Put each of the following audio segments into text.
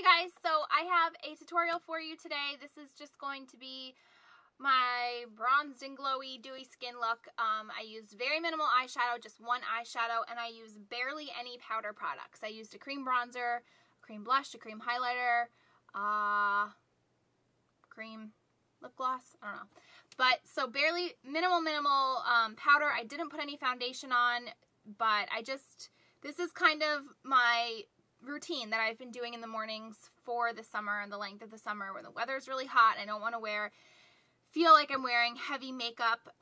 guys, so I have a tutorial for you today. This is just going to be my bronzed and glowy dewy skin look. I used very minimal eyeshadow, just one eyeshadow, and I used barely any powder products. I used a cream bronzer, a cream blush, a cream highlighter, cream lip gloss, I don't know. But so barely minimal powder. I didn't put any foundation on, but this is kind of my routine that I've been doing in the mornings for the summer and the length of the summer when the weather's really hot. I don't want to feel like I'm wearing heavy makeup.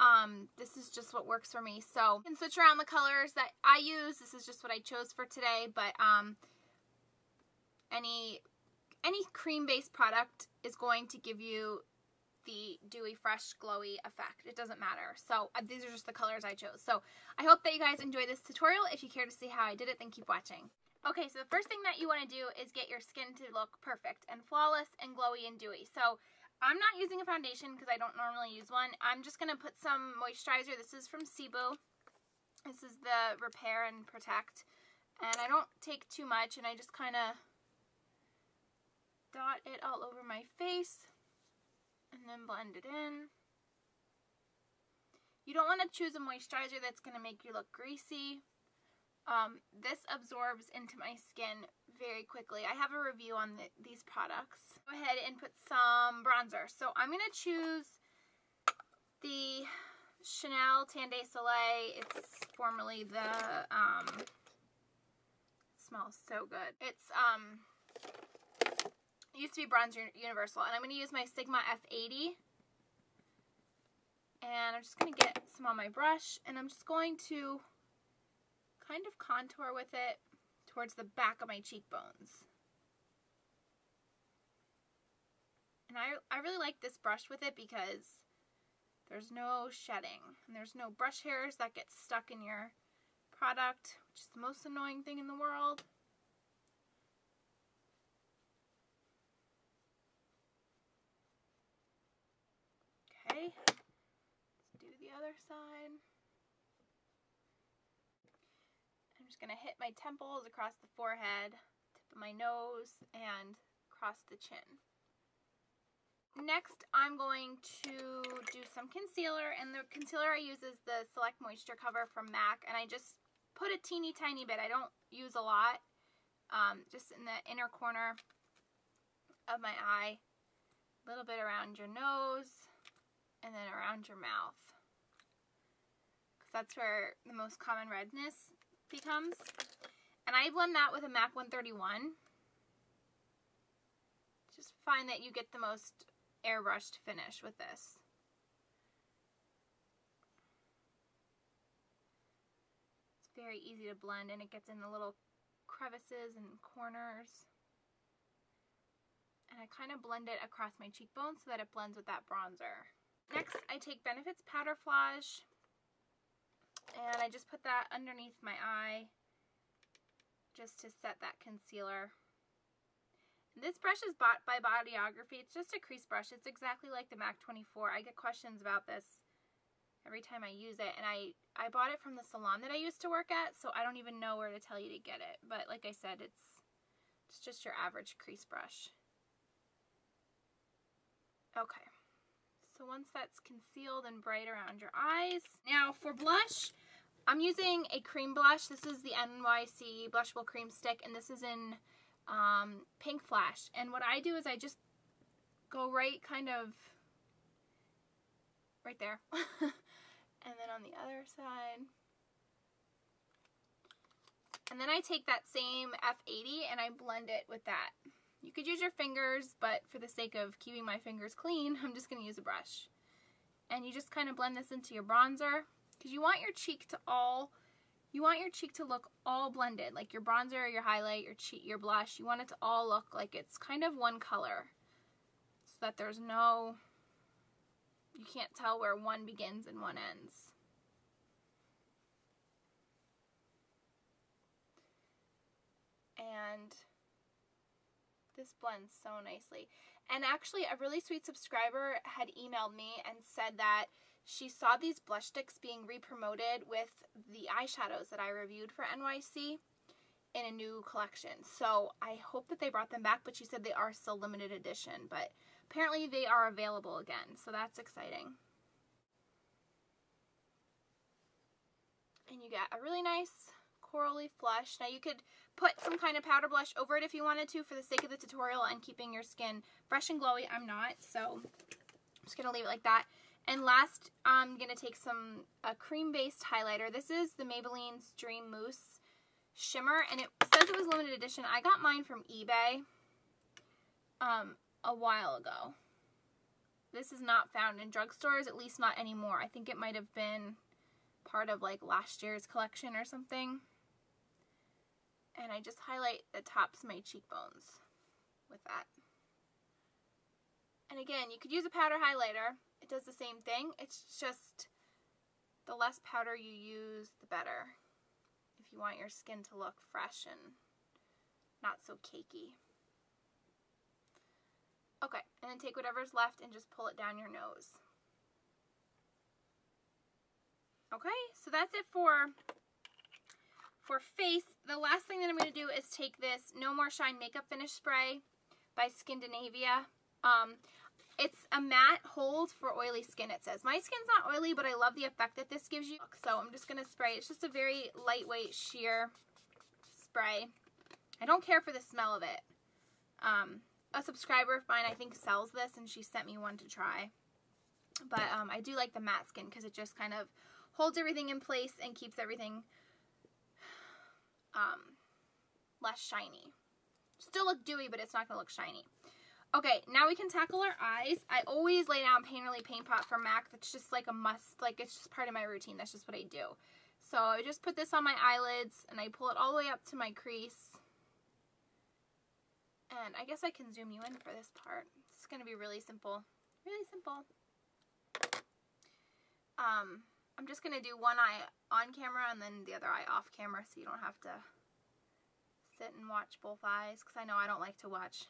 This is just what works for me. So you can switch around the colors that I use. This is just what I chose for today, but any cream-based product is going to give you the dewy, fresh, glowy effect. It doesn't matter. So these are just the colors I chose. So I hope that you guys enjoy this tutorial. If you care to see how I did it, then keep watching. Okay, so the first thing that you want to do is get your skin to look perfect and flawless and glowy and dewy. So I'm not using a foundation because I don't normally use one. I'm just going to put some moisturizer. This is from Cebu. This is the Repair and Protect. And I don't take too much, and I just kind of dot it all over my face and then blend it in. You don't want to choose a moisturizer that's going to make you look greasy. This absorbs into my skin very quickly. I have a review on these products. Go ahead and put some bronzer. So I'm going to choose the Chanel Tan de Soleil. It's formerly the, it smells so good. It's, it used to be Bronzer Universal. And I'm going to use my Sigma F80. And I'm just going to get some on my brush. And I'm just going to kind of contour with it towards the back of my cheekbones. And I really like this brush with it because there's no shedding and there's no brush hairs that get stuck in your product, which is the most annoying thing in the world. Okay, let's do the other side. I'm just going to hit my temples, across the forehead, tip of my nose, and across the chin. Next, I'm going to do some concealer, and the concealer I use is the Select Moisture Cover from MAC, and I just put a teeny tiny bit. I don't use a lot, just in the inner corner of my eye, a little bit around your nose, and then around your mouth, because that's where the most common redness becomes. And I blend that with a MAC 131. Just find that you get the most airbrushed finish with this. It's very easy to blend, and it gets in the little crevices and corners. And I kind of blend it across my cheekbones so that it blends with that bronzer. Next, I take Benefit's Powder Flage, and I just put that underneath my eye just to set that concealer. This brush is bought by Bodyography. It's just a crease brush. It's exactly like the MAC 24. I get questions about this every time I use it, and I bought it from the salon that I used to work at, so I don't even know where to tell you to get it. But like I said, it's just your average crease brush. Okay. So once that's concealed and bright around your eyes. Now for blush, I'm using a cream blush. This is the NYC Blushable Cream Stick, and this is in Pink Flash. And what I do is I just go right there. And then on the other side. And then I take that same F80 and I blend it with that. You could use your fingers, but for the sake of keeping my fingers clean, I'm just going to use a brush. And you just kind of blend this into your bronzer, because you want your cheek to look all blended, like your bronzer, your highlight, your blush. You want it to all look like it's kind of one color, so that there's no, you can't tell where one begins and one ends. And this blends so nicely. And actually, a really sweet subscriber had emailed me and said that she saw these blush sticks being re-promoted with the eyeshadows that I reviewed for NYC. in a new collection. So I hope that they brought them back, but she said they are still limited edition, but apparently they are available again, so that's exciting. And you get a really nice corally flush. Now you could put some kind of powder blush over it if you wanted to for the sake of the tutorial and keeping your skin fresh and glowy. I'm not, so I'm just going to leave it like that. And last, I'm going to take a cream-based highlighter. This is the Maybelline's Dream Mousse Shimmer, and it says it was limited edition. I got mine from eBay a while ago. This is not found in drugstores, at least not anymore. I think it might have been part of like last year's collection or something. And I just highlight the tops of my cheekbones with that. And again, you could use a powder highlighter. It does the same thing. It's just the less powder you use, the better. If you want your skin to look fresh and not so cakey. Okay, and then take whatever's left and just pull it down your nose. Okay, so that's it for face. The last thing that I'm going to do is take this No More Shine Makeup Finish Spray by Skindinavia. It's a matte hold for oily skin, it says. My skin's not oily, but I love the effect that this gives you. So I'm just going to spray. It's just a very lightweight sheer spray. I don't care for the smell of it. A subscriber of mine, I think, sells this, and she sent me one to try. But I do like the matte skin because it just kind of holds everything in place and keeps everything less shiny. Still look dewy, but it's not going to look shiny. Okay, now we can tackle our eyes. I always lay down Painterly Paint Pot from MAC. That's just like a must. Like, it's just part of my routine. That's just what I do. So I just put this on my eyelids, and I pull it all the way up to my crease. And I guess I can zoom you in for this part. It's going to be really simple. Really simple. I'm just going to do one eye on camera and then the other eye off camera so you don't have to sit and watch both eyes, because I know I don't like to watch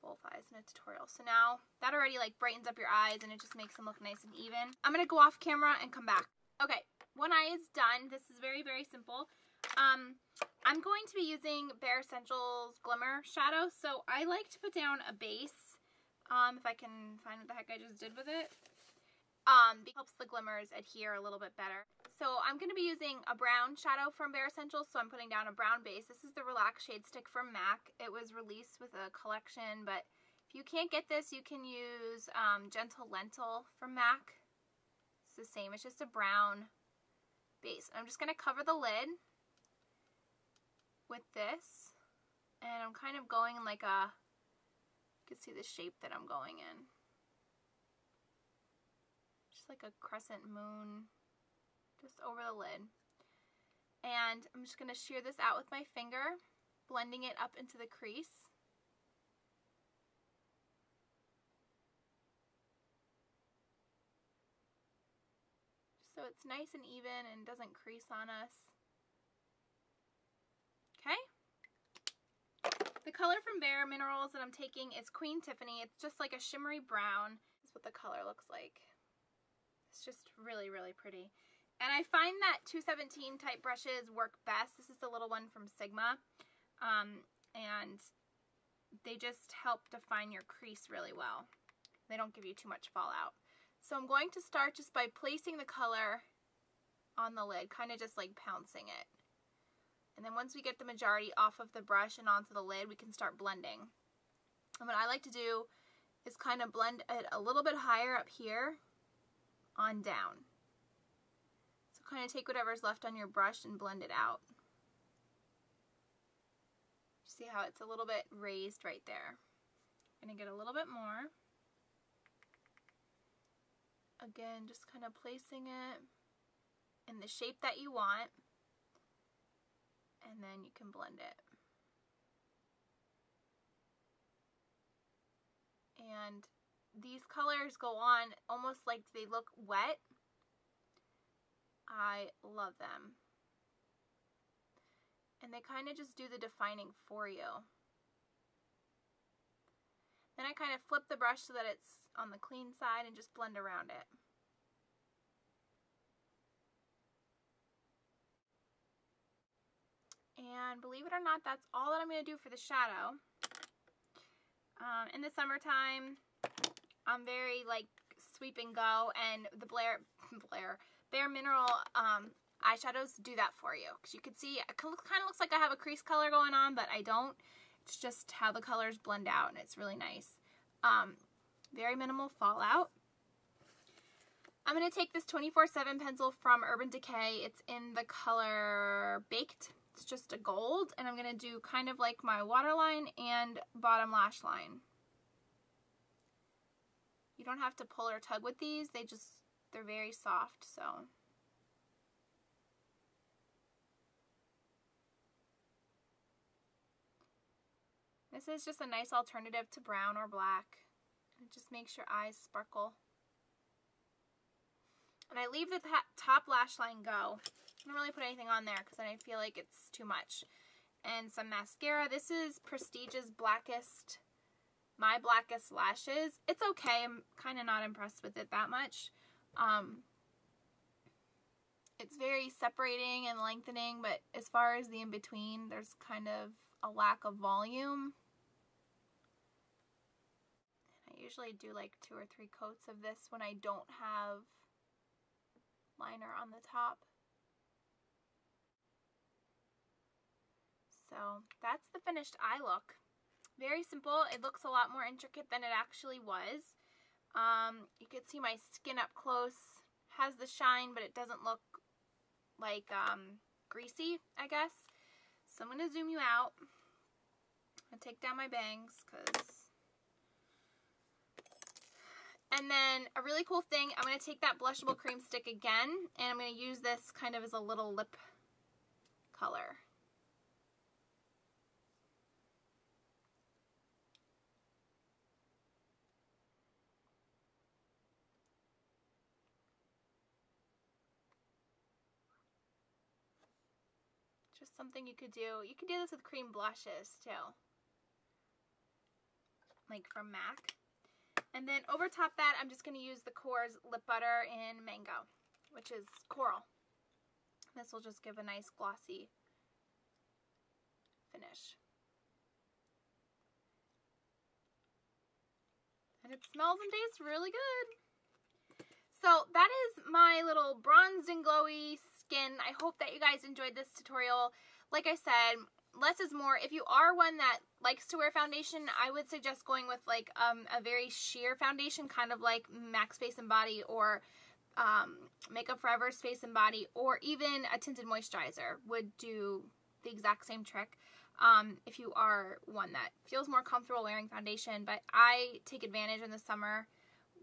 both eyes in a tutorial. So now that already like brightens up your eyes and it just makes them look nice and even. I'm going to go off camera and come back. Okay, one eye is done. This is very, very simple. I'm going to be using Bare Essentials Glimmer Shadow. So I like to put down a base, if I can find what the heck I just did with it. It helps the glimmers adhere a little bit better. So I'm going to be using a brown shadow from Bare Essentials, so I'm putting down a brown base. This is the Relax Shade Stick from MAC. It was released with a collection, but if you can't get this, you can use Gentle Lentil from MAC. It's the same. It's just a brown base. I'm just going to cover the lid with this, and I'm kind of going in like a, you can see the shape that I'm going in. Just like a crescent moon, just over the lid. And I'm just going to shear this out with my finger, blending it up into the crease. So it's nice and even and doesn't crease on us. Okay. The color from Bare Minerals that I'm taking is Queen Tiffany. It's just like a shimmery brown. This is what the color looks like. It's just really, really pretty. And I find that 217 type brushes work best. This is the little one from Sigma. And they just help define your crease really well. They don't give you too much fallout. So I'm going to start just by placing the color on the lid, kind of just like pouncing it. And then once we get the majority off of the brush and onto the lid, we can start blending. And what I like to do is kind of blend it a little bit higher up here on down. So kind of take whatever's left on your brush and blend it out. See how it's a little bit raised right there. I'm going to get a little bit more. Again, just kind of placing it in the shape that you want, and then you can blend it. And these colors go on almost like they look wet. I love them. And they kind of just do the defining for you. Then I kind of flip the brush so that it's on the clean side and just blend around it. And believe it or not, that's all that I'm going to do for the shadow. In the summertime, I'm very like sweep and go, and the Bare Mineral eyeshadows do that for you. Because you can see, it kind of looks like I have a crease color going on, but I don't. It's just how the colors blend out, and it's really nice. Very minimal fallout. I'm going to take this 24/7 pencil from Urban Decay. It's in the color Baked. It's just a gold, and I'm going to do kind of like my waterline and bottom lash line. You don't have to pull or tug with these. They're very soft, so. This is just a nice alternative to brown or black. It just makes your eyes sparkle. And I leave the top lash line go. I don't really put anything on there because then I feel like it's too much. And some mascara. This is Prestige's My Blackest Lashes. It's okay. I'm kind of not impressed with it that much. It's very separating and lengthening, but as far as the in-between, there's kind of a lack of volume. And I usually do like 2 or 3 coats of this when I don't have liner on the top. So that's the finished eye look. Very simple. It looks a lot more intricate than it actually was. You can see my skin up close. Has the shine, but it doesn't look like greasy, I guess. So I'm going to zoom you out. I'm going to take down my bangs and then a really cool thing, I'm going to take that blushable cream stick again, and I'm going to use this kind of as a little lip color. Just something you could do. You could do this with cream blushes too, like from MAC. And then over top that, I'm just going to use the Kors Lip Butter in Mango, which is coral. This will just give a nice glossy finish. And it smells and tastes really good. So that is my little bronzed and glowy skin. I hope that you guys enjoyed this tutorial. Like I said, less is more. If you are one that likes to wear foundation, I would suggest going with like a very sheer foundation, kind of like MAC's Face and Body or Makeup Forever's Face and Body, or even a tinted moisturizer would do the exact same trick. If you are one that feels more comfortable wearing foundation, but I take advantage in the summer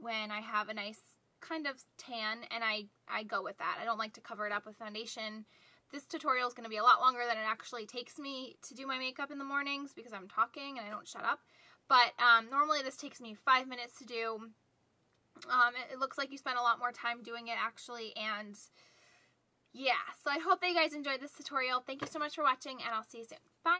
when I have a nice kind of tan, and I go with that. I don't like to cover it up with foundation. This tutorial is going to be a lot longer than it actually takes me to do my makeup in the mornings because I'm talking and I don't shut up. But normally this takes me 5 minutes to do. It looks like you spent a lot more time doing it actually, and yeah. So I hope that you guys enjoyed this tutorial. Thank you so much for watching, and I'll see you soon. Bye!